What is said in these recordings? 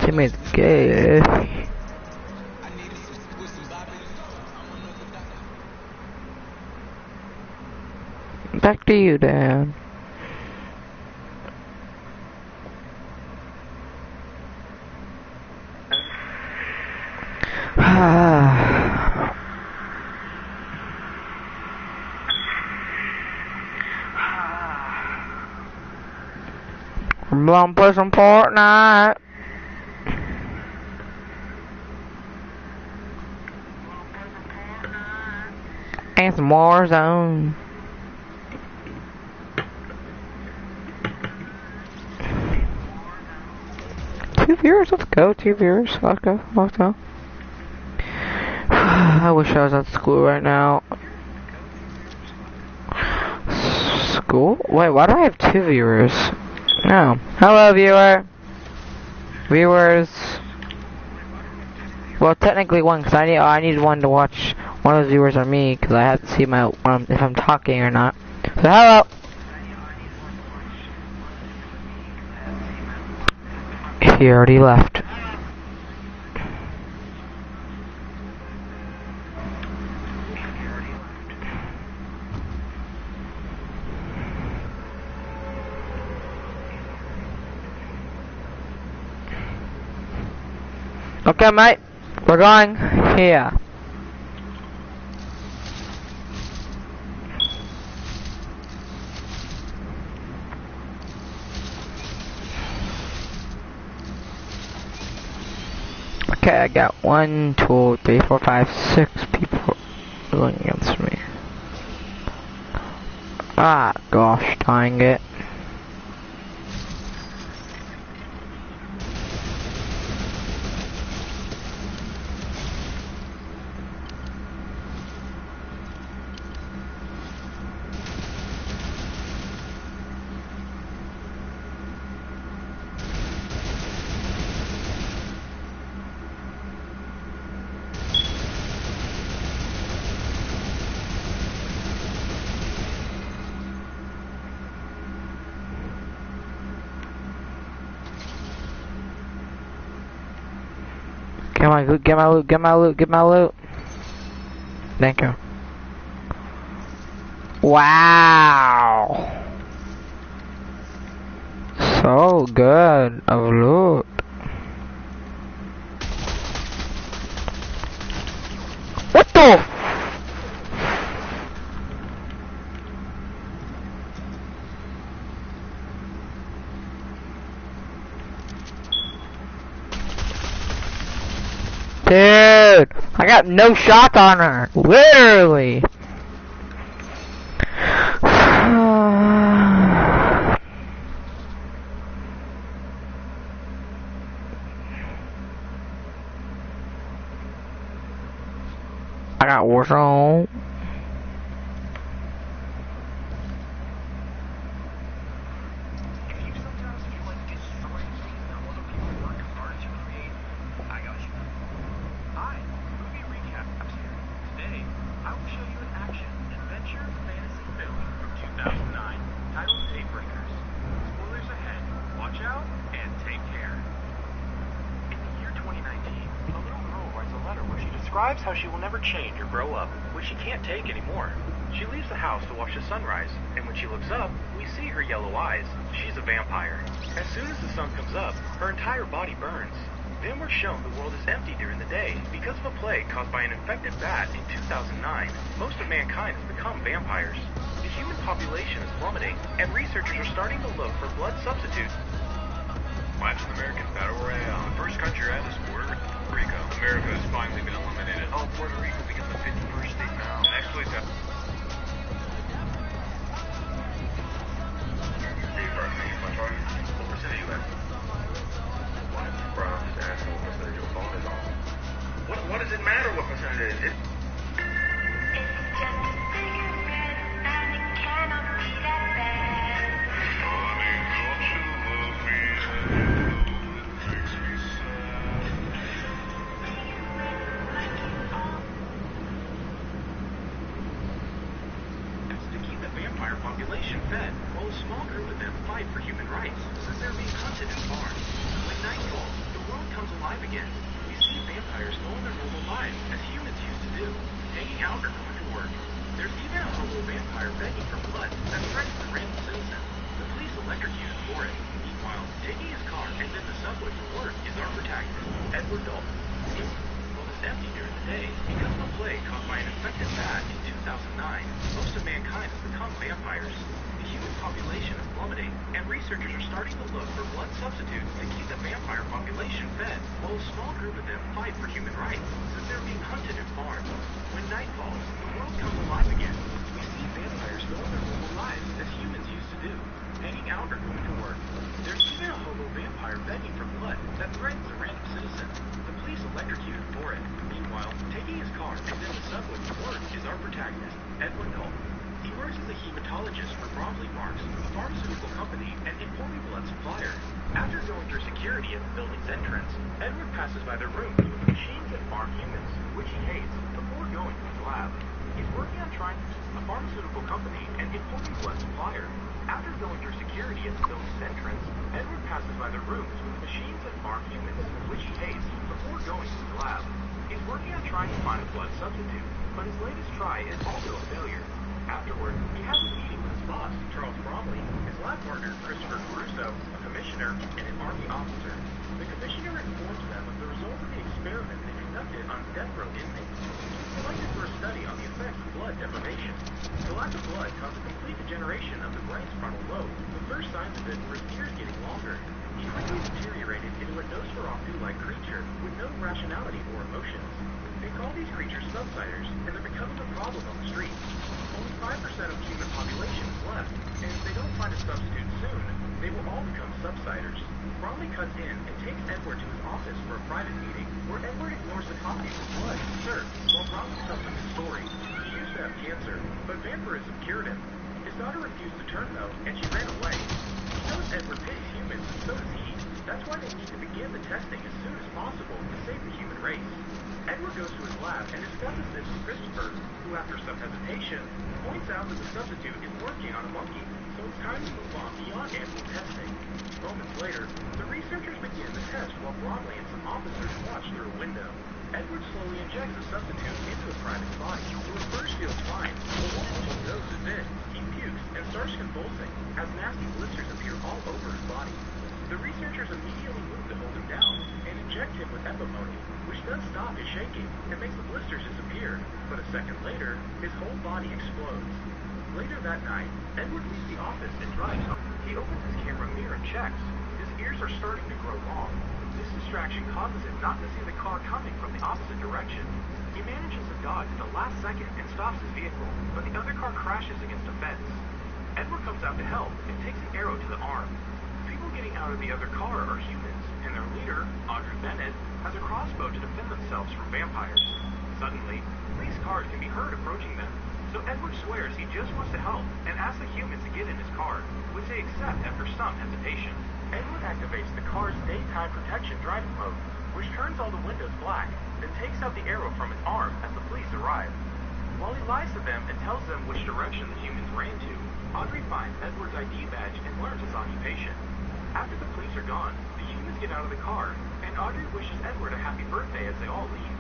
teammate's gay. Back to you, Dan. I'm gonna play some Fortnite. And some Warzone. Two viewers, let's go, 2 viewers, let's go, let's go. I wish I was at school right now. School? Wait, why do I have 2 viewers? No. Hello, viewer. Viewers. Well, technically 1, because I need 1 to watch. One of those viewers are me, because I have to see my if I'm talking or not. So hello. He already left. Okay, mate. We're going here. Okay, I got 1, 2, 3, 4, 5, 6 people going against me. Ah, gosh, dang it. Get my loot, get my loot, get my loot, get my loot. Thank you. Wow. So good of loot. What the? Dude, I got no shot on her, literally. I got Warzone. Describes how she will never change or grow up, which she can't take anymore. She leaves the house to watch the sunrise, and when she looks up, we see her yellow eyes. She's a vampire. As soon as the sun comes up, her entire body burns. Then we're shown the world is empty during the day. Because of a plague caused by an infected bat in 2009, most of mankind has become vampires. The human population is plummeting, and researchers are starting to look for blood substitutes. Watching American Battle Royale. The first country out is Puerto Rico. America has finally been eliminated. Oh, Puerto Rico becomes the 51st state now. Actually, that. What percent are you at? Why? Bro, I'm just asking what percentage your phone is on. What does it matter what percentage it is? It's just a cigarette, and it cannot be that bad. Honey, don't you love me? It makes me sad. That's to keep the vampire population fed, while a small group of them fight for human rights, since they're being hunted and farmed. When night falls, the world comes begin. We see vampires go on their normal lives, as humans used to do, hanging out or going to work. There's even a hobo vampire begging for blood that threatens a random citizen. The police electrocute him for it. Meanwhile, taking his car and then the subway to work is our protagonist, Edward Dalton. Well, it's empty during the day because of a plague caused by an infected bat in 2009. Most of mankind has become vampires. The human population is plummeting, and researchers are starting to look for blood substitutes to keep the vampire population fed, while a small group of them fight for human rights, since they're being hunted and farmed. When night falls, the world comes alive again. We see vampires go on their normal lives, as humans used to do, hanging out or going to work. There's even a hobo vampire begging for blood that threatens a random citizen. The police electrocute him for it. Meanwhile, taking his car and then the subway to work is our protagonist, Edward Dalton. He works as a hematologist for Bromley Marks, a pharmaceutical company and imported blood supplier. After going through security at the building's entrance, Edward passes by the rooms with the machines that farm humans, which he hates, before going to his lab. He's working on trying a pharmaceutical company and importing blood supplier. After going through security at the building's entrance, Edward passes by the rooms with the machines that farm humans, which he hates, before going to his lab. He's working on trying to find a blood substitute, but his latest try is also a failure. Afterward, he has a meeting with his boss, Charles Bromley, his lab partner, Christopher Caruso, a commissioner, and an army officer. The commissioner informs them of the results of the experiment they conducted on death row inmates. He selected for a study on the effects of blood deprivation. The lack of blood caused a complete degeneration of the brain's frontal lobe. The first signs of it were his ears getting longer. He quickly deteriorated into a Nosferatu-like creature with no rationality or emotions. They call these creatures subsiders, and they're becoming a problem on the streets. Only 5% of the human population is left, and if they don't find a substitute soon, they will all become subsiders. Bromley cuts in and takes Edward to his office for a private meeting, where Edward ignores the copies of blood served while Bromley tells him his story. He used to have cancer, but vampirism cured him. His daughter refused to turn, though, and she ran away. He knows Edward pities humans, and so does he. That's why they need to begin the testing as soon as possible to save the human race. Edward goes to his lab and discusses this with Christopher, who, after some hesitation, points out that the substitute is working on a monkey, so it's time to move on beyond animal testing. Moments later, the researchers begin the test while Bromley and some officers watch through a window. Edward slowly injects the substitute into a private's body, who at first feels fine, but once he doses in, he pukes and starts convulsing, as nasty blisters appear all over his body. The researchers immediately move to hold him down and inject him with epimony, which does stop his shaking and makes the blisters disappear, but a second later, his whole body explodes. Later that night, Edward leaves the office and drives home. He opens his camera mirror and checks. His ears are starting to grow long. This distraction causes him not to see the car coming from the opposite direction. He manages to dodge at the last second and stops his vehicle, but the other car crashes against a fence. Edward comes out to help and takes an arrow to the arm. People getting out of the other car are humans, and their leader, Audrey Bennett, has a crossbow to defend themselves from vampires. Suddenly, police cars can be heard approaching them, so Edward swears he just wants to help and asks the humans to get in his car, which they accept after some hesitation. Edward activates the car's daytime protection driving mode, which turns all the windows black, then takes out the arrow from his arm as the police arrive. While he lies to them and tells them which direction the humans ran to, Audrey finds Edward's ID badge and learns his occupation. After the police are gone, the humans get out of the car, and Audrey wishes Edward a happy birthday as they all leave.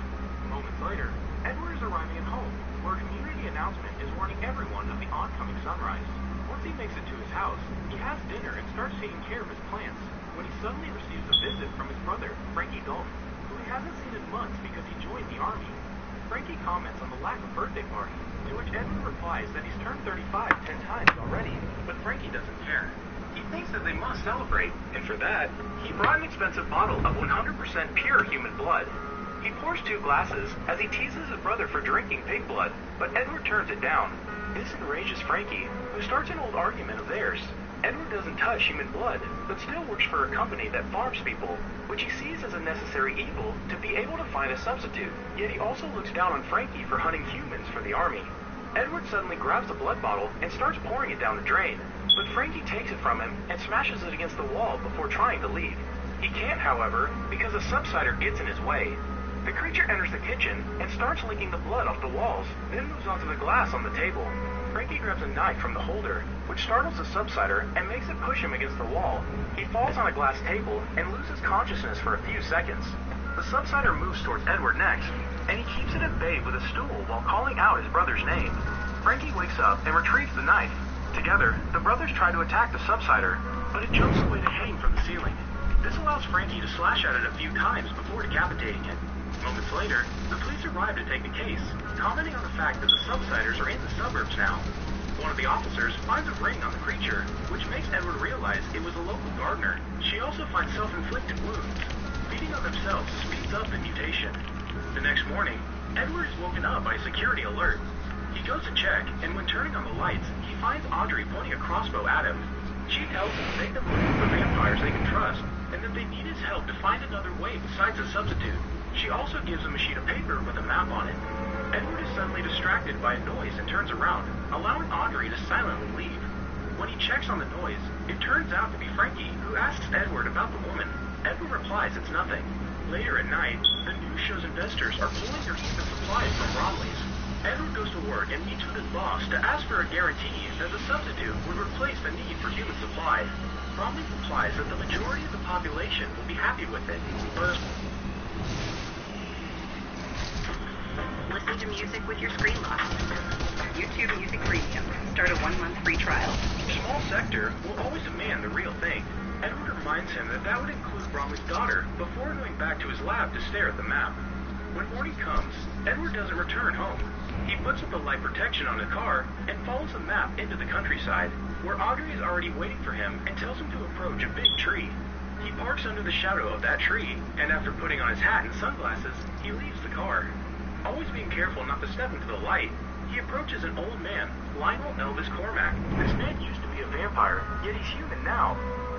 Moments later, Edward is arriving at home, where a community announcement is warning everyone of the oncoming sunrise. Once he makes it to his house, he has dinner and starts taking care of his plants, when he suddenly receives a visit from his brother, Frankie Dalton, who he hasn't seen in months because he joined the army. Frankie comments on the lack of birthday party, to which Edward replies that he's turned 35 10 times already, but Frankie doesn't care. He thinks that they must celebrate, and for that, he brought an expensive bottle of 100% pure human blood. He pours 2 glasses as he teases his brother for drinking pig blood, but Edward turns it down. This enrages Frankie, who starts an old argument of theirs. Edward doesn't touch human blood, but still works for a company that farms people, which he sees as a necessary evil to be able to find a substitute. Yet he also looks down on Frankie for hunting humans for the army. Edward suddenly grabs the blood bottle and starts pouring it down the drain, but Frankie takes it from him and smashes it against the wall before trying to leave. He can't, however, because a subsider gets in his way. The creature enters the kitchen and starts licking the blood off the walls, then moves on to the glass on the table. Frankie grabs a knife from the holder, which startles the subsider and makes it push him against the wall. He falls on a glass table and loses consciousness for a few seconds. The subsider moves towards Edward next, and he keeps it at bay with a stool while calling out his brother's name. Frankie wakes up and retrieves the knife. Together, the brothers try to attack the subsider, but it jumps away to hang from the ceiling. This allows Frankie to slash at it a few times before decapitating it. Moments later, the police arrive to take the case, commenting on the fact that the subsiders are in the suburbs now. One of the officers finds a ring on the creature, which makes Edward realize it was a local gardener. She also finds self-inflicted wounds. Feeding on themselves speeds up the mutation. The next morning, Edward is woken up by a security alert. He goes to check, and when turning on the lights, he finds Audrey pointing a crossbow at him. She tells him to make them looking for vampires they can trust, and that they need his help to find another way besides a substitute. She also gives him a sheet of paper with a map on it. Edward is suddenly distracted by a noise and turns around, allowing Audrey to silently leave. When he checks on the noise, it turns out to be Frankie, who asks Edward about the woman. Edward replies it's nothing. Later at night, the news shows investors are pulling their human supplies from Bromley's. Edward goes to work and meets with his boss to ask for a guarantee that the substitute would replace the need for human supply. Bromley replies that the majority of the population will be happy with it, but... Listen to music with your screen locked. YouTube Music Premium. Start a 1-month free trial. Small sector will always demand the real thing. Edward reminds him that that would include Bromley's daughter before going back to his lab to stare at the map. When morning comes, Edward doesn't return home. He puts up the light protection on the car and follows the map into the countryside, where Audrey is already waiting for him and tells him to approach a big tree. He parks under the shadow of that tree, and after putting on his hat and sunglasses, he leaves the car. Always being careful not to step into the light, he approaches an old man, Lionel Elvis Cormack. This man used to be a vampire, yet he's human now.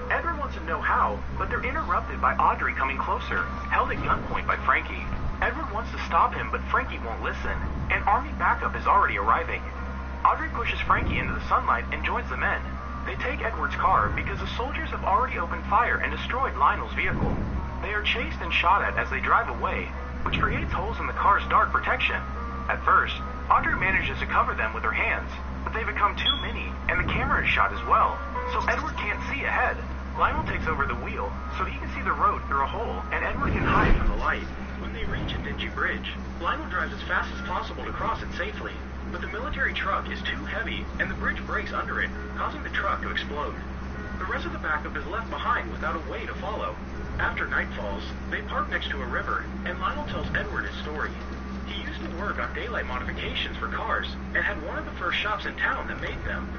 Edward wants to know how, but they're interrupted by Audrey coming closer, held at gunpoint by Frankie. Edward wants to stop him, but Frankie won't listen, and army backup is already arriving. Audrey pushes Frankie into the sunlight and joins the men. They take Edward's car because the soldiers have already opened fire and destroyed Lionel's vehicle. They are chased and shot at as they drive away, which creates holes in the car's dark protection. At first, Audrey manages to cover them with her hands, but they become too many, and the camera is shot as well, so Edward can't see ahead. Lionel takes over the wheel, so he can see the road through a hole, and Edward can hide from the light. When they reach a dingy bridge, Lionel drives as fast as possible to cross it safely, but the military truck is too heavy, and the bridge breaks under it, causing the truck to explode. The rest of the backup is left behind without a way to follow. After night falls, they park next to a river, and Lionel tells Edward his story. He used to work on daylight modifications for cars, and had one of the first shops in town that made them.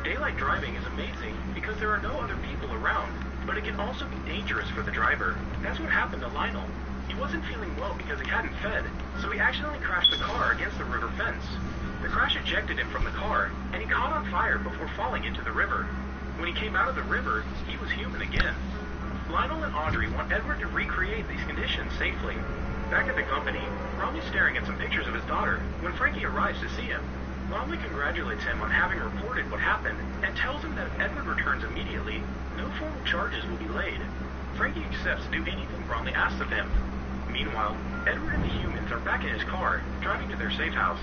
Daylight driving is amazing because there are no other people around, but it can also be dangerous for the driver. That's what happened to Lionel. He wasn't feeling well because he hadn't fed, so he accidentally crashed the car against the river fence. The crash ejected him from the car, and he caught on fire before falling into the river. When he came out of the river, he was human again. Lionel and Audrey want Edward to recreate these conditions safely. Back at the company, Bromley's staring at some pictures of his daughter when Frankie arrives to see him. Bromley congratulates him on having reported what happened and tells him that if Edward returns immediately, no formal charges will be laid. Frankie accepts to do anything Bromley asks of him. Meanwhile, Edward and the humans are back in his car, driving to their safe house.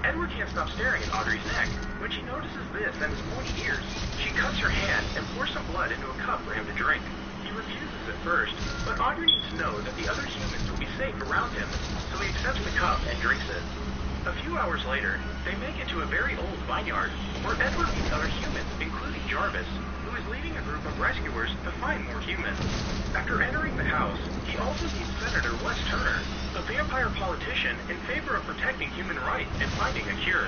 Edward can't stop staring at Audrey's neck. When she notices this and his pointy ears, she cuts her hand and pours some blood into a cup for him to drink. He refuses at first, but Audrey needs to know that the other humans will be safe around him, so he accepts the cup and drinks it. A few hours later, they make it to a very old vineyard, where Edward meets other humans, including Jarvis, who is leading a group of rescuers to find more humans. After entering the house, he also meets Senator Wes Turner, a vampire politician in favor of protecting human rights and finding a cure.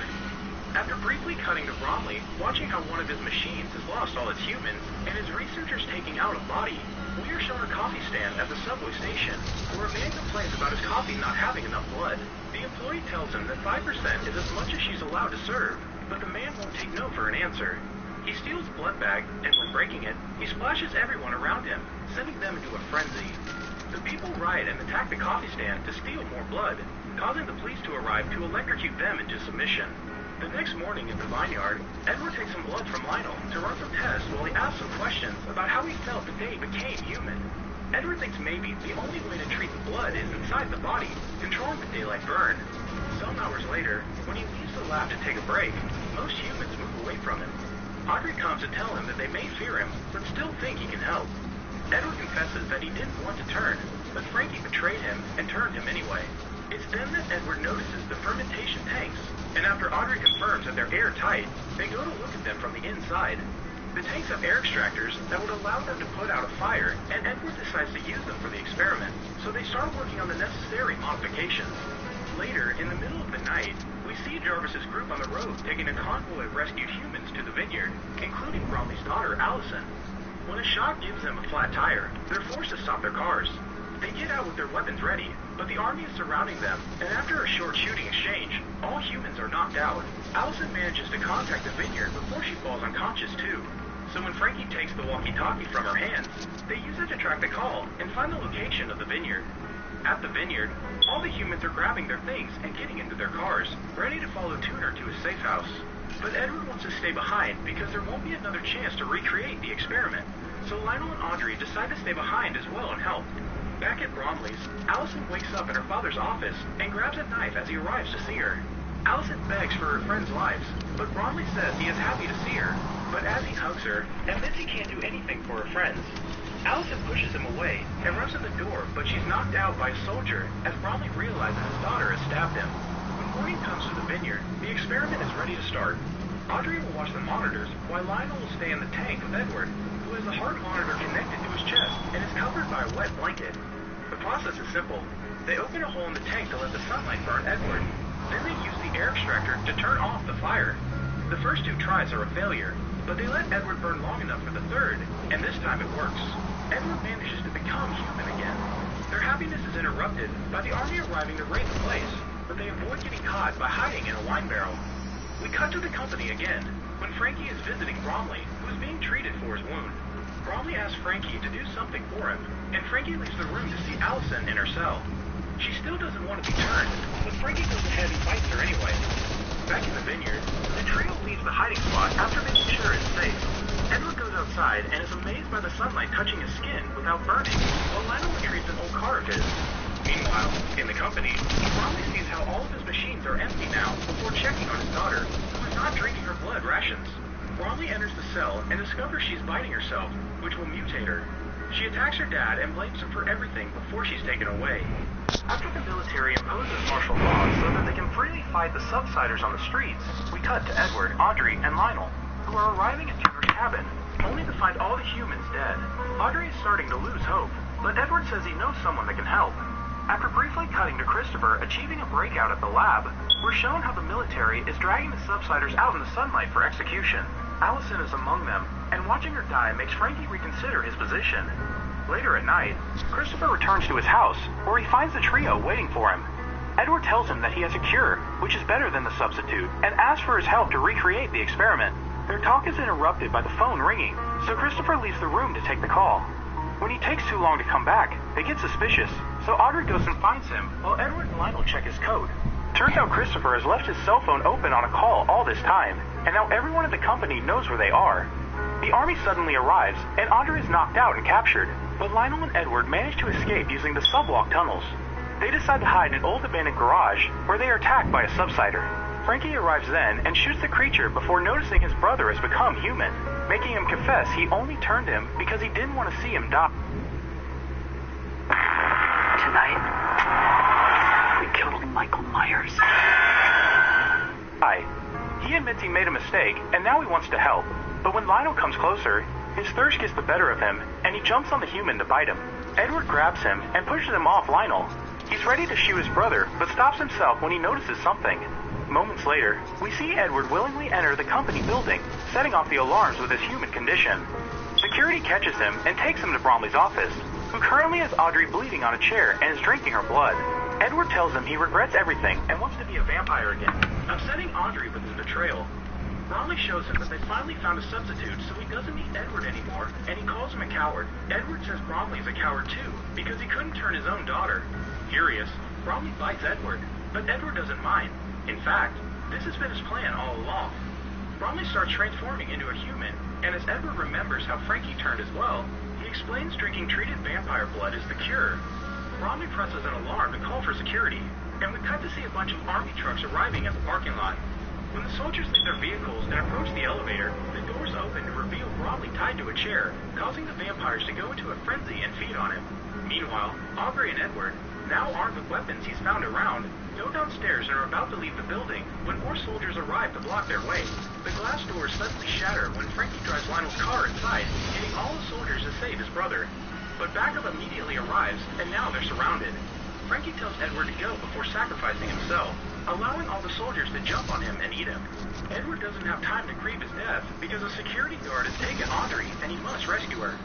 After briefly cutting to Bromley, watching how one of his machines has lost all its humans, and his researchers taking out a body, we are shown a coffee stand at the subway station, where a man complains about his coffee not having enough blood. The employee tells him that 5% is as much as she's allowed to serve, but the man won't take no for an answer. He steals the blood bag, and when breaking it, he splashes everyone around him, sending them into a frenzy. The people riot and attack the coffee stand to steal more blood, causing the police to arrive to electrocute them into submission. The next morning in the vineyard, Edward takes some blood from Lionel to run some tests while he asks some questions about how he felt the day he became human. Edward thinks maybe the only way to treat the blood is inside the body, controlling the daylight burn. Some hours later, when he leaves the lab to take a break, most humans move away from him. Audrey comes to tell him that they may fear him, but still think he can help. Edward confesses that he didn't want to turn, but Frankie betrayed him and turned him anyway. It's then that Edward notices the fermentation tanks, and after Audrey confirms that they're airtight, they go to look at them from the inside. The tanks have air extractors that would allow them to put out a fire, and Edward decides to use them for the experiment, so they start working on the necessary modifications. Later, in the middle of the night, we see Jarvis's group on the road taking a convoy of rescued humans to the vineyard, including Bromley's daughter, Allison. When a shock gives them a flat tire, they're forced to stop their cars. They get out with their weapons ready, but the army is surrounding them, and after a short shooting exchange, all humans are knocked out. Allison manages to contact the vineyard before she falls unconscious too. So when Frankie takes the walkie-talkie from her hands, they use it to track the call and find the location of the vineyard. At the vineyard, all the humans are grabbing their things and getting into their cars, ready to follow Tuner to his safe house. But Edward wants to stay behind because there won't be another chance to recreate the experiment. So Lionel and Audrey decide to stay behind as well and help. Back at Bromley's, Allison wakes up in her father's office and grabs a knife as he arrives to see her. Allison begs for her friends' lives, but Bromley says he is happy to see her. But as he hugs her, admits he can't do anything for her friends. Allison pushes him away and runs to the door, but she's knocked out by a soldier as Bromley realizes his daughter has stabbed him. When morning comes to the vineyard, the experiment is ready to start. Audrey will watch the monitors, while Lionel will stay in the tank with Edward, who has the heart monitor connected to his chest and is covered by a wet blanket. The process is simple. They open a hole in the tank to let the sunlight burn Edward. Then they use the air extractor to turn off the fire. The first two tries are a failure, but they let Edward burn long enough for the third, and this time it works. Edward manages to become human again. Their happiness is interrupted by the army arriving to raid the place, but they avoid getting caught by hiding in a wine barrel. We cut to the company again, when Frankie is visiting Bromley, who is being treated for his wound. Bromley asks Frankie to do something for him, and Frankie leaves the room to see Allison in her cell. She still doesn't want to be turned, but Frankie goes ahead and fights her anyway. Back in the vineyard, the trio leaves the hiding spot after making sure it's safe. Edward goes outside and is amazed by the sunlight touching his skin without burning, while Lionel retrieves an old car of his. Meanwhile, in the company, Bromley sees how all of his machines are empty now before checking on his daughter, who is not drinking her blood rations. Bromley enters the cell and discovers she's biting herself, which will mutate her. She attacks her dad and blames him for everything before she's taken away. After the military imposes martial law so that they can freely fight the subsiders on the streets, we cut to Edward, Audrey, and Lionel, who are arriving at Tuner's cabin, only to find all the humans dead. Audrey is starting to lose hope, but Edward says he knows someone that can help. After briefly cutting to Christopher achieving a breakout at the lab, we're shown how the military is dragging the subsiders out in the sunlight for execution. Allison is among them, and watching her die makes Frankie reconsider his position. Later at night, Christopher returns to his house, where he finds the trio waiting for him. Edward tells him that he has a cure, which is better than the substitute, and asks for his help to recreate the experiment. Their talk is interrupted by the phone ringing, so Christopher leaves the room to take the call. When he takes too long to come back, they get suspicious, so Audrey goes and finds him, while Edward and Lionel check his code. Turns out Christopher has left his cell phone open on a call all this time, and now everyone at the company knows where they are. The army suddenly arrives, and Audrey is knocked out and captured, but Lionel and Edward manage to escape using the subwalk tunnels. They decide to hide in an old abandoned garage, where they are attacked by a subsider. Frankie arrives then and shoots the creature before noticing his brother has become human, making him confess he only turned him because he didn't want to see him die. Tonight, we killed Michael Myers. He admits he made a mistake, and now he wants to help. But when Lionel comes closer, his thirst gets the better of him, and he jumps on the human to bite him. Edward grabs him and pushes him off Lionel. He's ready to shoot his brother, but stops himself when he notices something. Moments later, we see Edward willingly enter the company building, setting off the alarms with his human condition. Security catches him and takes him to Bromley's office, who currently has Audrey bleeding on a chair and is drinking her blood. Edward tells him he regrets everything and wants to be a vampire again, upsetting Audrey with his betrayal. Bromley shows him that they finally found a substitute, so he doesn't need Edward anymore, and he calls him a coward. Edward says Bromley is a coward too, because he couldn't turn his own daughter. Furious, Bromley bites Edward, but Edward doesn't mind. In fact, this has been his plan all along. Bromley starts transforming into a human, and as Edward remembers how Frankie turned as well, he explains drinking treated vampire blood is the cure. Bromley presses an alarm to call for security, and we cut to see a bunch of army trucks arriving at the parking lot. When the soldiers leave their vehicles and approach the elevator, the doors open to reveal Bromley tied to a chair, causing the vampires to go into a frenzy and feed on him. Meanwhile, Aubrey and Edward, now armed with weapons he's found around, go downstairs and are about to leave the building when more soldiers arrive to block their way. The glass doors suddenly shatter when Frankie drives Lionel's car inside, hitting all the soldiers to save his brother. But backup immediately arrives, and now they're surrounded. Frankie tells Edward to go before sacrificing himself, allowing all the soldiers to jump on him and eat him. Edward doesn't have time to grieve his death because a security guard has taken Audrey and he must rescue her.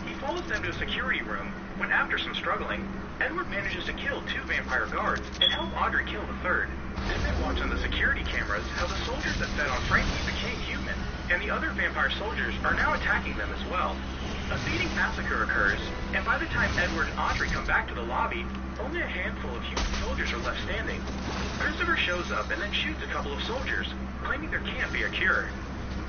He follows them to a security room when, after some struggling, Edward manages to kill 2 vampire guards and help Audrey kill the 3rd. Then they watch on the security cameras how the soldiers that fed on Frankie became human, and the other vampire soldiers are now attacking them as well. A feeding massacre occurs, and by the time Edward and Audrey come back to the lobby, only a handful of human soldiers are left standing. Christopher shows up and then shoots a couple of soldiers, claiming there can't be a cure.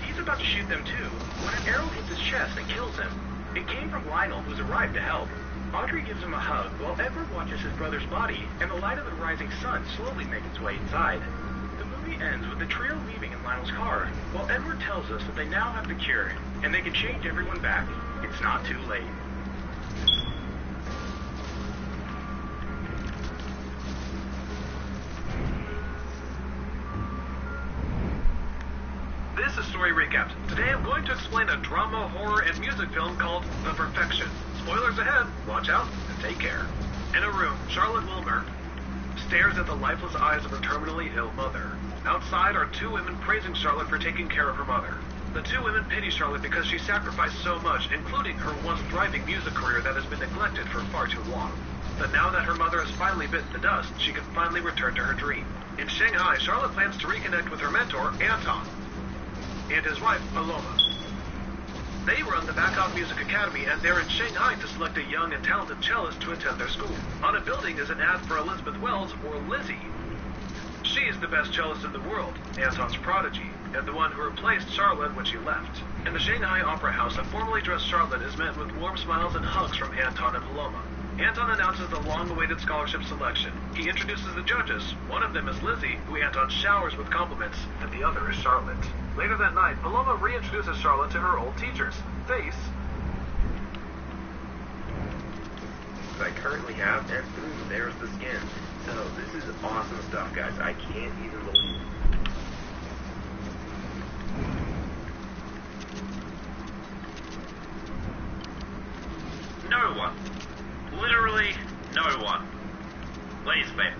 He's about to shoot them too, when an arrow hits his chest and kills him. It came from Lionel, who's arrived to help. Audrey gives him a hug while Edward watches his brother's body and the light of the rising sun slowly make its way inside. The movie ends with the trio leaving in Lionel's car, while Edward tells us that they now have the cure, and they can change everyone back. It's not too late. This is Story Recapped. Today I'm going to explain a drama, horror, and music film called The Perfection. Spoilers ahead, watch out, and take care. In a room, Charlotte Wilmer stares at the lifeless eyes of her terminally ill mother. Outside are 2 women praising Charlotte for taking care of her mother. The 2 women pity Charlotte because she sacrificed so much, including her once thriving music career that has been neglected for far too long. But now that her mother has finally bitten the dust, she can finally return to her dream. In Shanghai, Charlotte plans to reconnect with her mentor, Anton, and his wife, Paloma. They run the Backup Music Academy, and they're in Shanghai to select a young and talented cellist to attend their school. On a building is an ad for Elizabeth Wells, or Lizzie. She's the best cellist in the world, Anton's prodigy, and the one who replaced Charlotte when she left. In the Shanghai Opera House, a formally dressed Charlotte is met with warm smiles and hugs from Anton and Paloma. Anton announces the long-awaited scholarship selection. He introduces the judges. One of them is Lizzie, who Anton showers with compliments, and the other is Charlotte. Later that night, Paloma reintroduces Charlotte to her old teachers, Face. I currently have, and boom, there's the skin. So this is awesome stuff, guys. I can't even believe it. No one. Literally no one. Please, man.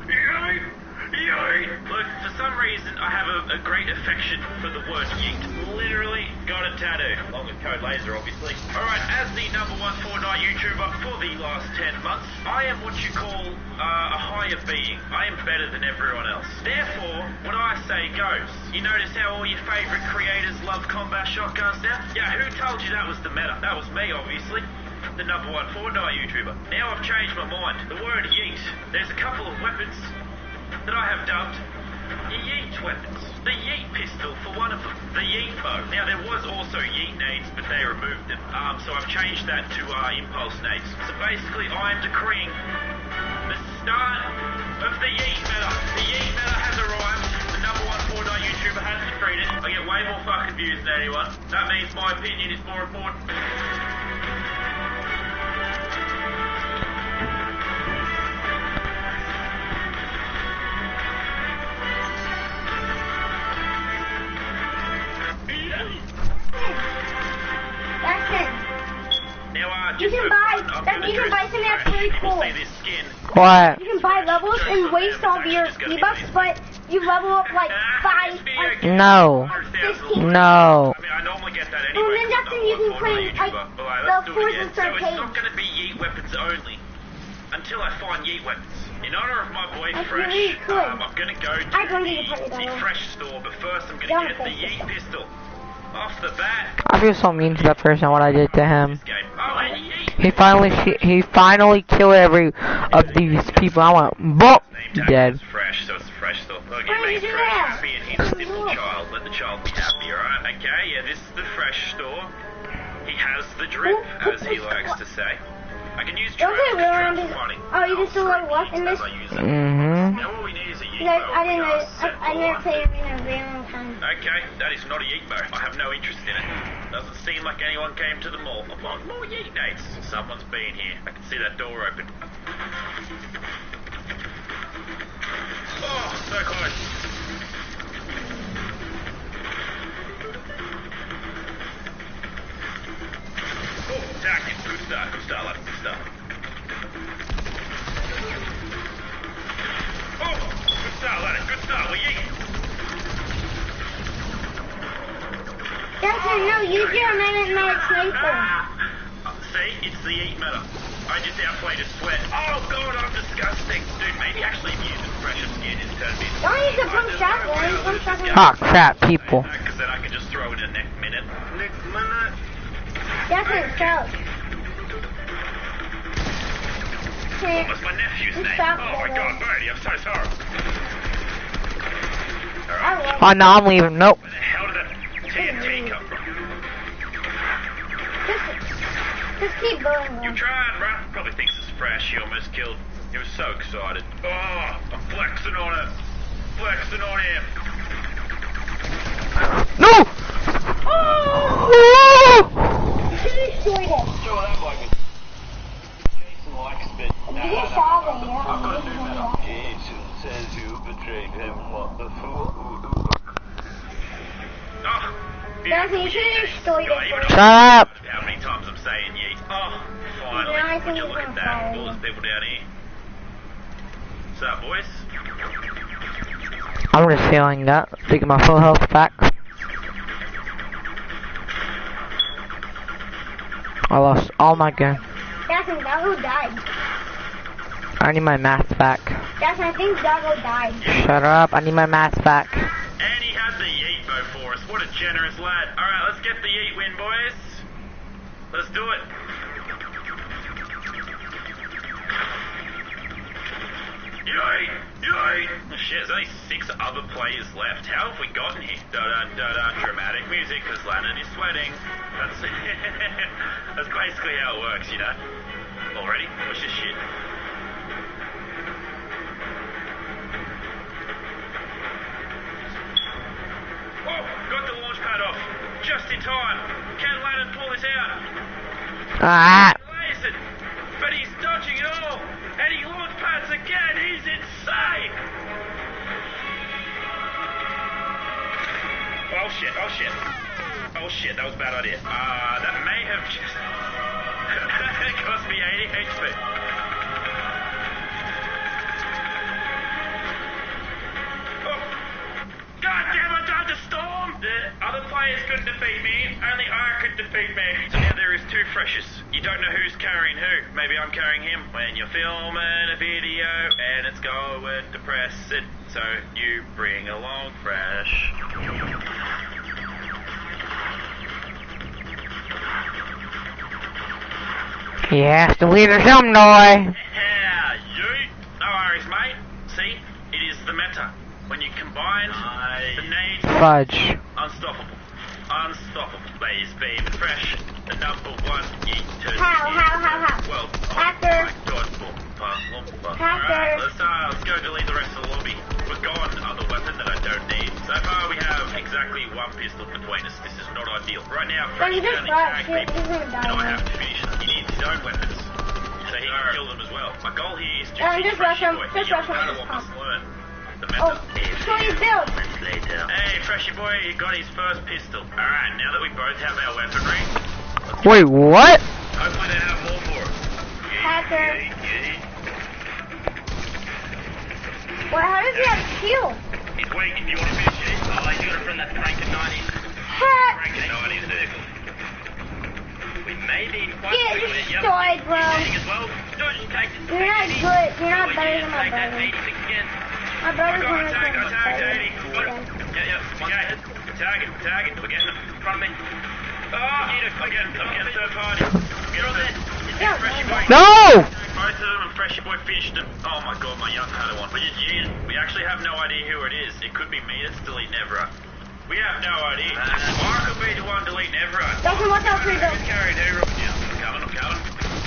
Look, for some reason, I have a great affection for the word yeet. Literally got a tattoo. Along with Code Laser, obviously. Alright, as the #1 Fortnite YouTuber for the last 10 months, I am what you call a higher being. I am better than everyone else. Therefore, what I say goes. You notice how all your favourite creators love combat shotguns now? Yeah, who told you that was the meta? That was me, obviously. The #1 Fortnite YouTuber. Now I've changed my mind. The word yeet. There's a couple of weapons that I have dubbed yeet weapons. The yeet pistol for one of them. The yeet bow. Now there was also yeet nades, but they removed them. So I've changed that to impulse nades. So basically I'm decreeing the start of the yeet meta. The yeet meta has arrived. The #1 Fortnite YouTuber has decreed it. I get way more fucking views than anyone. That means my opinion is more important. You can buy something that's really cool. What? You can buy levels and waste all your V-Bucks, but you level up like 5, No. 15. No. I mean, I normally get that Well, anyway. then that's when you can play like Let's the do it fourth again. and third So page. it's not going to be yeet weapons only until I find yeet weapons. In honor of my boy That's Fresh, really cool. I'm going to go to I don't need to put it the on. Fresh store, but first I'm going Don't to get the put it yeet pistol. Off the bat. I feel so mean to that person what I did to him. This game. Oh, and yeet. He finally killed every of these people. I went, boop, Name tag dead. is Fresh, so it's the Fresh store. Look, Why it makes did you do Fresh that? happy and he's a simple child. Let the child be happy, alright? Okay, yeah, this is the Fresh store. He has the drip, as he likes to say. I can use Don't drip get real around for it. money. Oh, you just do level up in this? As I use it. Mm-hmm. Now all we need is a yeet No, I didn't know. I never played him in a very long time. Okay, that is not a yeet bow. I have no interest in it. Doesn't seem like anyone came to the mall. I'm on more yeet dates. Someone's been here. I can see that door open. Oh, so close. Oh, tactic. Good start, lad. Good start. Oh, good start, lad. Good start. We're yeet. Jackson, no, use your automatic sniper. See, it's the eat metal. I just outplayed a sweat. Oh god, I'm disgusting. Dude, maybe actually using precious skin is turned me. Don't use the pump shotgun. Pump shotgun. Oh crap, people. Because then I can just throw it in next minute. Next minute. Jackson, stop. What was my nephew's name? Stop, oh my god, Birdie, I'm so sorry. Alright. Oh no, I'm leaving. Nope. Where the hell did that TNT come from? Just keep going. You tried, bruh. Probably thinks it's fresh. He almost killed. He was so excited. Oh, I'm flexing on it. Flexing on him. No! Oh! He destroyed it. Sure, that bloke was Jason likes, but He shot it, yeah. I've got to do better. Jason says you betrayed him. What the fool? Oh, Jackson, you should have destroyed it. Shut up! How many times I'm saying yeet? Oh, finally. Yeah, I Would think you it's look at on that? fire. All those people down here. What's up, boys? I'm just healing that. Taking my full health back. I lost all my gun. Jackson, Doggo died. I need my math back. Jackson, I think Doggo died. Shut up, I need my math back. And he had the yeet bow for us. What a generous lad. Alright, let's get the yeet win, boys. Let's do it. Yeet! Yeet! Oh, shit, there's only 6 other players left. How have we gotten here? Da-da-da-da, dramatic music, because Lennon is sweating. That's that's basically how it works, you know. Already? Watch this shit. Oh, got the launch pad off. Just in time. Can Lennon pull this out? Ah! Lazen, but he's dodging it all. And he launch pads again. He's insane. Oh shit, oh shit. Oh shit, that was a bad idea. That may have just... it cost me 80 HP. Oh. God damn it, dodged a storm! The other players couldn't defeat me, only I could defeat me. So now there is 2 freshes. You don't know who's carrying who. Maybe I'm carrying him. When you're filming a video and it's going to press it, so you bring along fresh. Yes, the leader's some boy. Yeah, you. No worries, mate. See, it is the meta. When you combine the needs... Fudge. Unstoppable. Unstoppable. Blaze beam fresh. The number 1 yeet to... How? Well, Hacker. oh my god. Hacker. Alright, let's go delete the rest of the lobby. We've got another weapon that I don't need. So far we have exactly 1 pistol between us. This is not ideal. Right now, Fresh But he can just only got tag shit. people, He's gonna and I die. have to finish him. He needs his own weapons. So he can kill them as well. My goal here is to teach just rush Freshy him. Boy. Just You rush him. Padawan must learn the Oh, method. so you built. Later. Hey, Freshy Boy, he got his first pistol. Alright, now that we both have our weaponry, Wait, what? hopefully they have more for us. Hacker. Well, how does he have shield? He's weak if you want to finish it. Oh, he's got it from that Franken 90s. Heck. Franken 90s vehicle. We may be quite Get quick with it. Yep. destroyed, bro. Shooting as well. Dodge, take this. You're not good. You're not better than my Take that brother. 86 again. My brother's I gonna tagged take my 80. Got it. Yeah. Okay. Tag it. We're getting him. In front of me. Oh, I'm getting third party. Get on there. Yeah, Freshy Boy. No! Both of them and Freshy Boy finished them. Oh my god, my young Padawan. We actually have no idea who it is. It could be me that's deleting Evra. We have no idea. Or I could be the one deleting Evra. Jackson, watch out for your Who's carrying who? Yeah, I'm coming.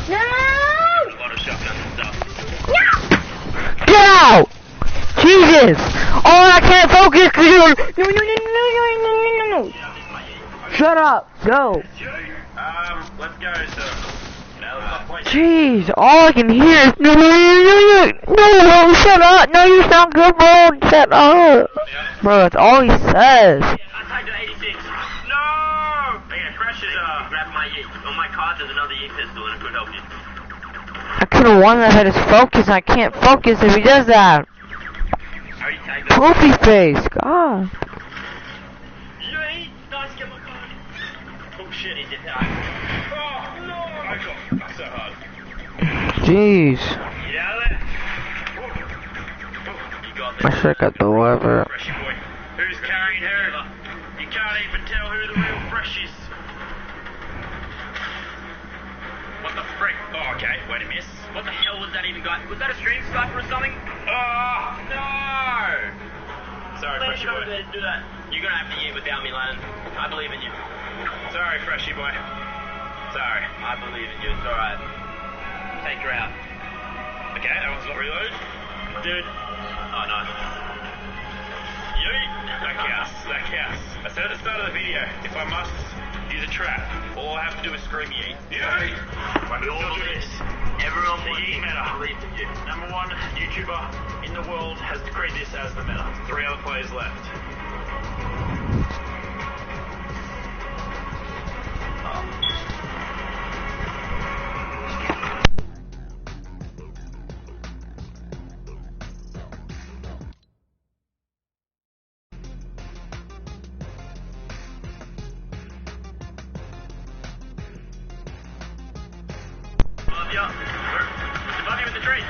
No! A lot of shotguns and stuff. No! Get out! Jesus! focus! Oh, I can't focus because you're... No. Shut up. Go. Let's go, sir. Now let's not play. Jeez, all I can hear is... No, shut up. No, you sound good, bro. Shut up. Bro, that's all he says. I tagged an 86. No! Okay, crashes, grab my yeet. On my card, there's another yeet pistol and it could help you. I could have won that if I just focus. I can't focus if he does that. Poopy face, God. Yeet! Nice, get my card. Oh shit, he did that. Oh, no! I got so hard. Jeez. Get out of there. You got this. I should've got the lever. Freshie boy. Who's carrying her? You can't even tell who the real fresh is. What the frick? Oh, okay, wait a miss. What the hell was that even got? Was that a stream sniper or something? Oh, no! Sorry, Freshie boy. Do that. You're gonna have to eat without me, Lennon. I believe in you. Sorry, Freshie boy. Sorry. I believe in you. It's alright. Take her out. Okay, that one's not reloaded. Dude. Oh, nice. Yeet! That counts. That counts. I said at the start of the video, if I must use a trap, all I have to do is scream yeet. Yeet! We all do this. Everyone will yeet meta. I believe in you. Number one YouTuber in the world has decreed this as the meta. 3 other players left. Above you in the tree.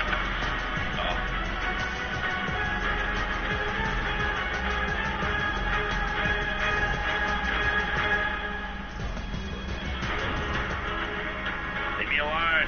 Leave me alone.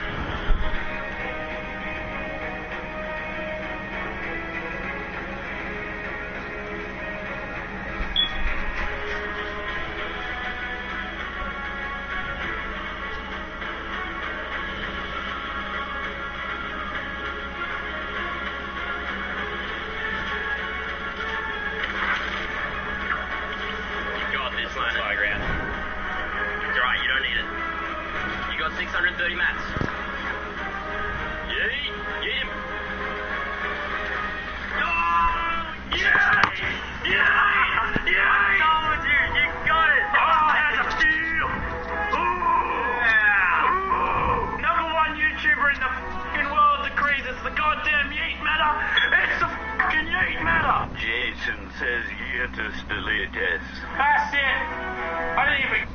Ground. It's alright, you don't need it. You got 630 mats. Yeet! Yeet him! No! Yeah! Yeah! Yeah! Oh, dude, you got it! Oh, how's it feel? Ooh! Yeah! Ooh! Number one YouTuber in the fucking world decrees it's the goddamn yeet meta! It's the fucking yeet meta! Jason says yeetus deletus. That's it! I didn't even...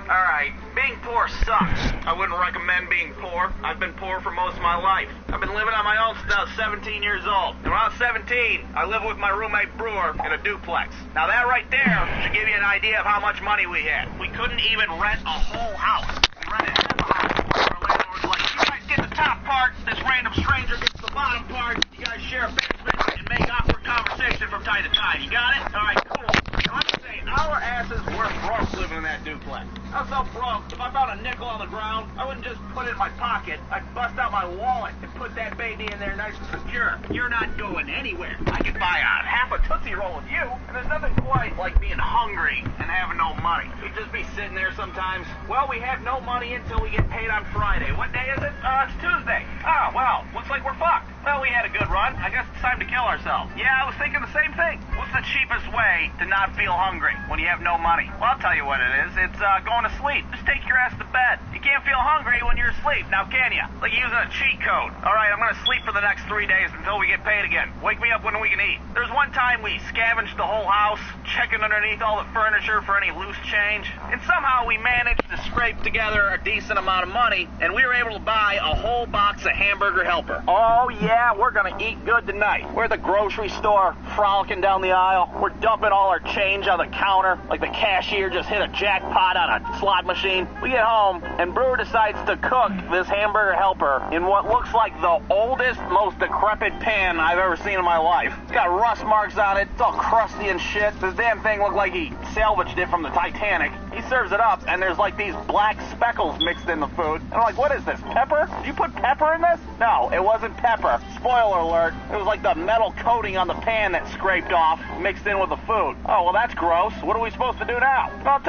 Alright, being poor sucks. I wouldn't recommend being poor. I've been poor for most of my life. I've been living on my own since I was 17 years old. And when I was 17, I lived with my roommate Brewer in a duplex. Now that right there should give you an idea of how much money we had. We couldn't even rent a whole house. We rented half a house. Our landlord was like, you guys get the top part, this random stranger gets the bottom part. You guys share a basement and make awkward conversation from time to time. You got it? Alright, cool. Now, I'm saying our asses were broke living in that duplex. I was so broke, if I found a nickel on the ground, I wouldn't just put it in my pocket. I'd bust out my wallet and put that baby in there nice and secure. You're not going anywhere. I could buy a half a Tootsie Roll with you, and there's nothing quite like being hungry and having no money. You'd just be sitting there sometimes. Well, we have no money until we get paid on Friday. What day is it? It's Tuesday. Oh, well, looks like we're fucked. Well, we had a good run. I guess it's time to kill ourselves. Yeah, I was thinking the same thing. What's the cheapest way to not feel hungry when you have no money? Well, I'll tell you what it is. It's going to sleep. Just take your ass to bed. You can't feel hungry when you're asleep, now can you? Like using a cheat code. Alright, I'm gonna sleep for the next 3 days until we get paid again. Wake me up when we can eat. There's one time we scavenged the whole house, checking underneath all the furniture for any loose change, and somehow we managed to scrape together a decent amount of money, and we were able to buy a whole box of Hamburger Helper. Oh yeah, we're gonna eat good tonight. We're at the grocery store, frolicking down the aisle. We're dumping all our change on the counter, like the cashier just hit a jackpot on a slot machine. We get home, and Brewer decides to cook this Hamburger Helper in what looks like the oldest, most decrepit pan I've ever seen in my life. It's got rust marks on it, it's all crusty and shit. This damn thing looked like he salvaged it from the Titanic. He serves it up, and there's like these black speckles mixed in the food. And I'm like, what is this, pepper? Did you put pepper in this? No, it wasn't pepper. Spoiler alert, it was like the metal coating on the pan that scraped off, mixed in with the food. Oh, well, that's gross. What are we supposed to do now? Well,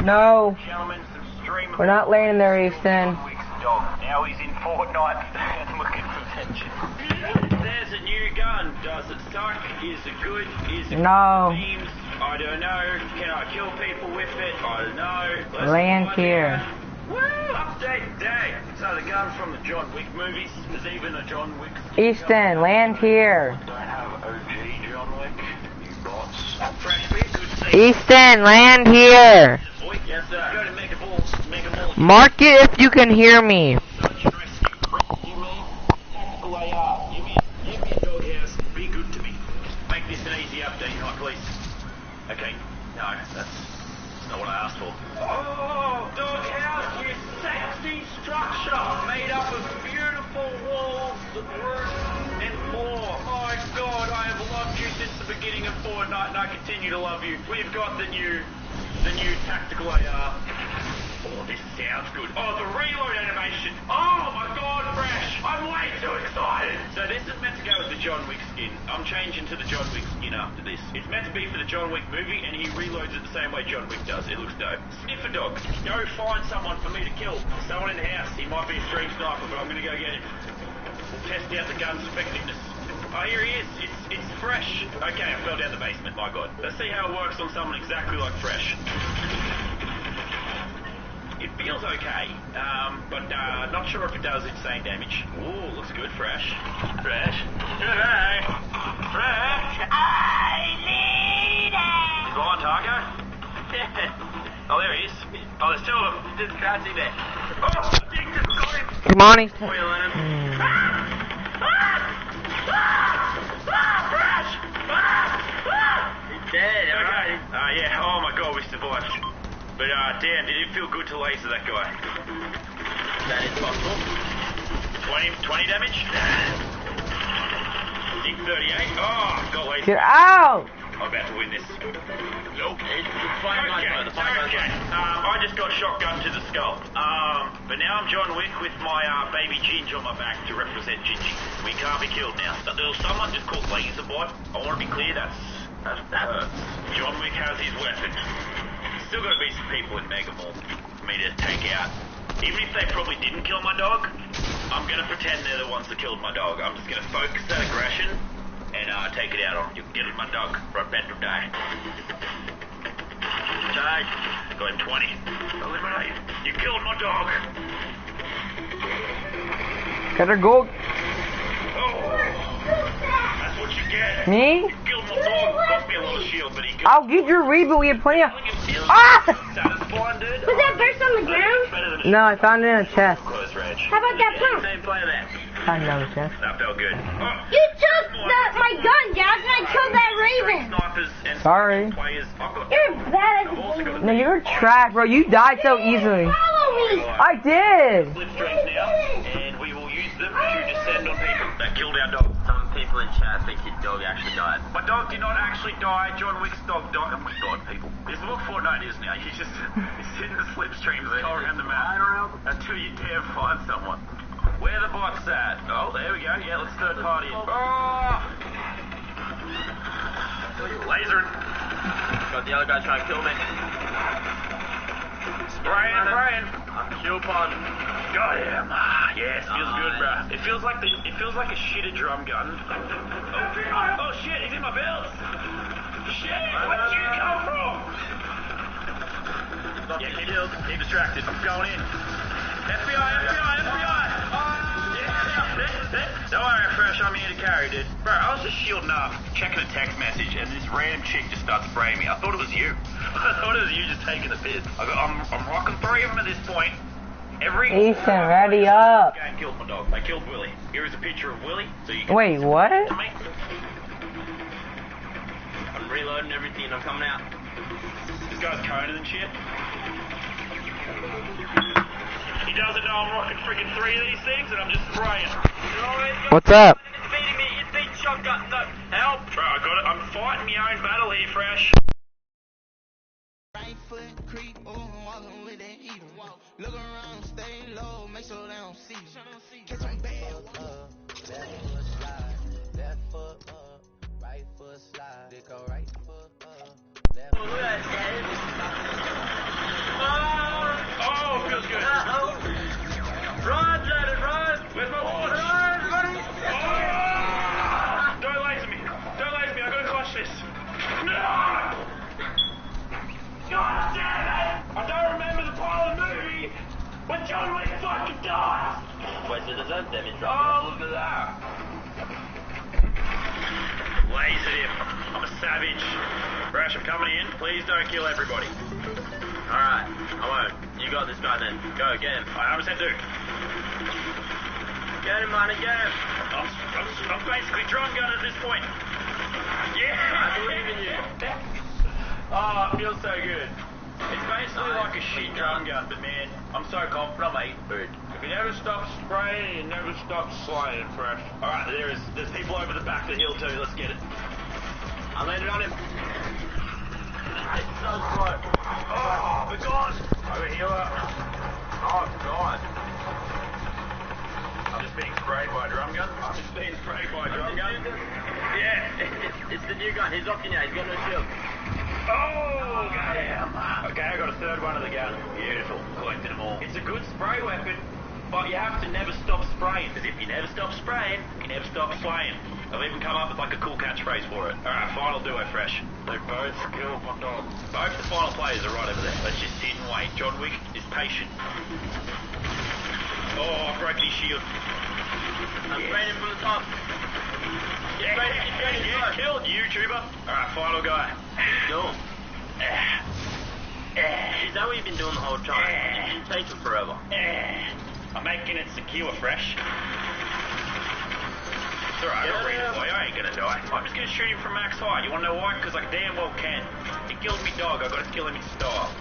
No. Gentlemen, some stream of We're not laying there, Easton. dog. Now he's in Fortnite and looking for attention. There's a new gun. Does it suck? Is it good? Is it No. memes? I don't know. Can I kill people with it? I don't know. Let's Land find here. out. Woo! Update day. So the gun from the John Wick movies. There's even a John Wick. Easton, land here. Don't have OG John Wick. You bots. Fresh beer, good to see you. Easton, land here. Boy, yes, sir. Go to Mega Balls. Mega Balls. Mark it if you can hear me. Search and rescue. You mean tactical AR. You mean doghouse. Be good to me. Make this an easy update, not please. Okay. No, that's not what I asked for. Oh, doghouse, you sexy structure made up of beautiful walls, roof, and floor. My God, I have loved you since the beginning of Fortnite, and I continue to love you. We've got the new tactical AR. Oh, this sounds good. Oh, the reload animation. Oh my God, Fresh. I'm way too excited. So this is meant to go with the John Wick skin. I'm changing to the John Wick skin after this. It's meant to be for the John Wick movie, and he reloads it the same way John Wick does. It looks dope. Sniffer dog. Go find someone for me to kill. Someone in the house. He might be a stream sniper, but I'm gonna go get him. We'll test out the gun's effectiveness. Oh, here he is. It's Fresh. Okay, I fell down the basement. My God. Let's see how it works on someone exactly like Fresh. It feels okay, but not sure if it does insane damage. Ooh, looks good, Fresh. Fresh. Hey! Fresh! I need it! He's on, Taco? Oh, there he is. Oh, there's two of them. Just can't see there. Oh, Dick just got him! Come on, Easton. Fresh! He's dead, alright. Yeah, oh my God, we survived. But, damn, did it feel good to laser that guy? That is possible. 20 damage? Dick 38. Oh, got laser. Get out! I'm about to win this. Nope. The fire guy's I just got shotgun to the skull. But now I'm John Wick with my baby Ginge on my back to represent Gingy. We can't be killed now. There was someone just called Laserbot. I want to be clear, that hurts. John Wick has his weapon. Still got to be some people in Mega Mall for me to take out. Even if they probably didn't kill my dog, I'm going to pretend they're the ones that killed my dog. I'm just going to focus that aggression and take it out on you. Get my dog for a bedroom day. Tag. Got him 20. Eliminate. You killed my dog. Gotta go. Oh. That's what you get. Me? You killed my dog. Cost me a lot of shield, but he killed I'll get your reboot. We have plenty of. Ah! satisfying, dude. Was that burst on the ground? No, I found it in a chest. Close range. How about that pump? Same play that. I know the chest. That felt good. Oh. You took my gun, Jack, and I killed that raven. Snipers and Sorry. players. I've got You're bad I've also got at a No, you're trash, bro. You died so easily. Follow me. I did. slipstrings now, and we will use them to descend on people that killed our dog. Some people in chat think your dog actually died. My dog did not actually die. John Wick's dog died. Oh my God, people. This is what Fortnite is now. He's sitting the slipstreams all around the map until you dare find someone. Where the bots at? Oh, there we go. Yeah, let's third party it. Oh! Lasering. Got the other guy trying to kill me. Spraying. Kill pod. Got him. Yes, feels good, bruh. It feels like a shitted drum gun. Oh shit, he's in my belts. Shit, where'd you come from? Yeah, keep distracted. I'm going in. FBI. Don't worry, Fresh, I'm here to carry, dude. Bro, I was just shielding up, checking a text message, and this random chick just starts spraying me. I thought it was you. I thought it was you just taking the piss. I'm rocking 3 of them at this point. Ethan, ready up. Game killed my dog. They killed Willie. Here is a picture of Willie, so you can Wait, what? to me. I'm reloading everything. I'm coming out. This guy's Conan and shit. He doesn't know I'm rocking freaking 3 of these things, and I'm just spraying. What's up? It's beating me. It's beating shotgun. No, help. Bro, I got it. I'm fighting my own battle here, Fresh. foot creep, walking with that heater. Look around, stay low, make sure they don't see you. Catch them bad. Left foot slide, left foot up, right foot slide, they go right foot up, left foot Oh, feels good. Run, Janet, run! Where's my watch? Run, buddy! Oh! Don't laser me. Don't laser me. I gotta clutch this. No! God damn it! I don't remember the part of the movie when John Wick fucking dies. Wait, so there's no damage right Oh, look at that. Lasered him. I'm a savage. Rash, I'm coming in. Please don't kill everybody. Alright, I won't. You got this guy then. Go, get him. I 100% do. Get him, Money, get him. I'm basically drum gun at this point. Yeah! I believe in you. Oh, it feels so good. It's basically like a shit drum gun, but man, I'm so confident I'm eating food. If you never stop spraying, you never stop slaying, Fresh. Alright, there's people over the back of the hill too, let's get it. I landed on him. It's so slow. Oh, we're gone! Over here. Oh, it's gone. I'm just being sprayed by a drum gun. Yeah, it's the new gun. He's off you now. He's got no shield. Oh, damn. Okay, I got a third one of the gun. Beautiful. Collected them all. It's a good spray weapon, but you have to never stop spraying. Because if you never stop spraying, you never stop slaying. I've even come up with like a cool catchphrase for it. Alright, final duo, Fresh. They both killed my dog. Both the final players are right over there. Let's just sit and wait. John Wick is patient. Oh, I broke his shield. I'm spraying him from the top. Yeah, killed YouTuber. Alright, final guy. Go. Is that what you've been doing the whole time? It didn't take him forever. I'm making it secure, Fresh. It's alright, I'll read it for you. I ain't gonna die. I'm just gonna shoot him from max height. You wanna know why? Because I damn well can. He killed me dog. I gotta kill him in style.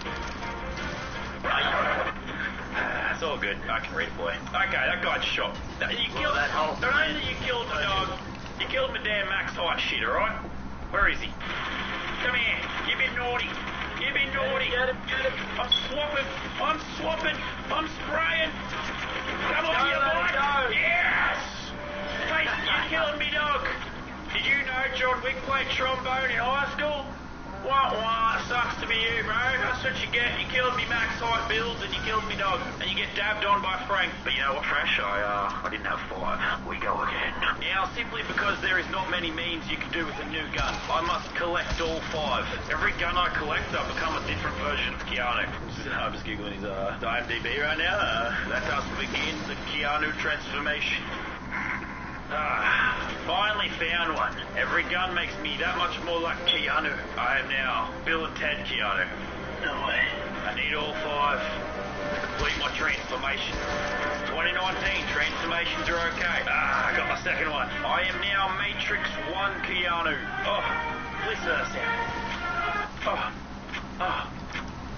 It's all good. I can read it for you. Okay, that guy's shot. You killed that whole. Not only you killed my dog, you killed my damn max height shit, alright? Where is he? Come here. You've been naughty. You've been naughty. Get him. I'm swapping. I'm spraying. Come on, you boy. Yes! Mate, you killed me, dog. Did you know John Wick played trombone in high school? Wah, sucks to be you, bro. That's what you get. You killed me max height builds and you killed me dog. And you get dabbed on by Frank. But you know what, Fresh? I didn't have 5. We go again. Now, simply because there is not many means you can do with a new gun, I must collect all 5. Every gun I collect, I become a different version of Keanu. I'm just giggling his IMDb right now. That's how it begins, the Keanu transformation. Finally found one. Every gun makes me that much more like Keanu. I am now Bill and Ted Keanu. No way. I need all 5 to complete my transformation. It's 2019, transformations are okay. I got my second one. I am now Matrix 1 Keanu. Oh, listen to that sound. Yeah.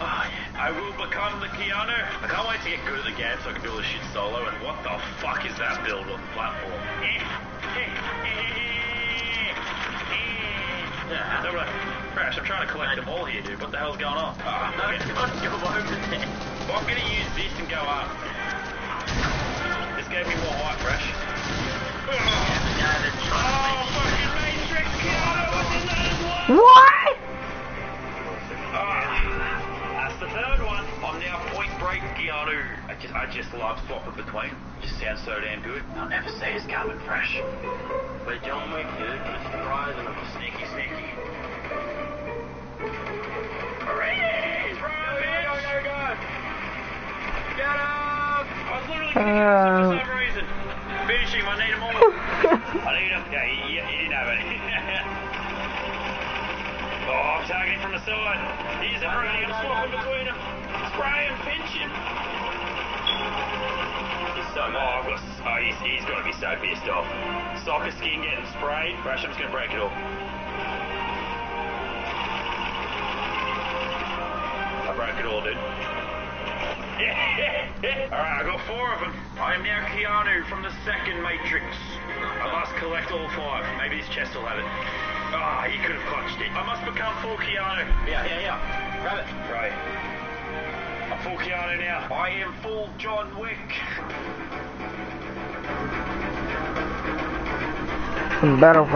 I will become the Keanu. I can't wait to get good at the game so I can build this shit solo. And what the fuck is that build on the platform? Crash, I'm trying to collect them all here, dude. What the hell's going on? I'm gonna use this and go up. This gave me more height, Crash. Oh, fucking Matrix Keanu, what's his name? What? That's the third one. I'm now Point Break Keanu. I just love swapping between. It just sounds so damn good. I'll never see us coming, Fresh. But John Wick, dude, it's surprising. Sneaky. Freeze! Go! Get up! I was literally going to get him for some reason. Finish him, I need him all. I need him. Yeah, he didn't have any. Oh, I'm targeting from the side. He's running. I'm swapping between them. Spray him, pinch him. He's so mad. He's got to be so pissed off. Soccer skin getting sprayed. Brasham's going to break it all. I broke it all, dude. Yeah. Alright, I got 4 of them. I am now Keanu from the second Matrix. I must collect all 5. Maybe this chest will have it. Ah, you could have clutched it. I must become full Keanu. Yeah. Grab it. Right. I'm full Keanu now. I am full John Wick. Battle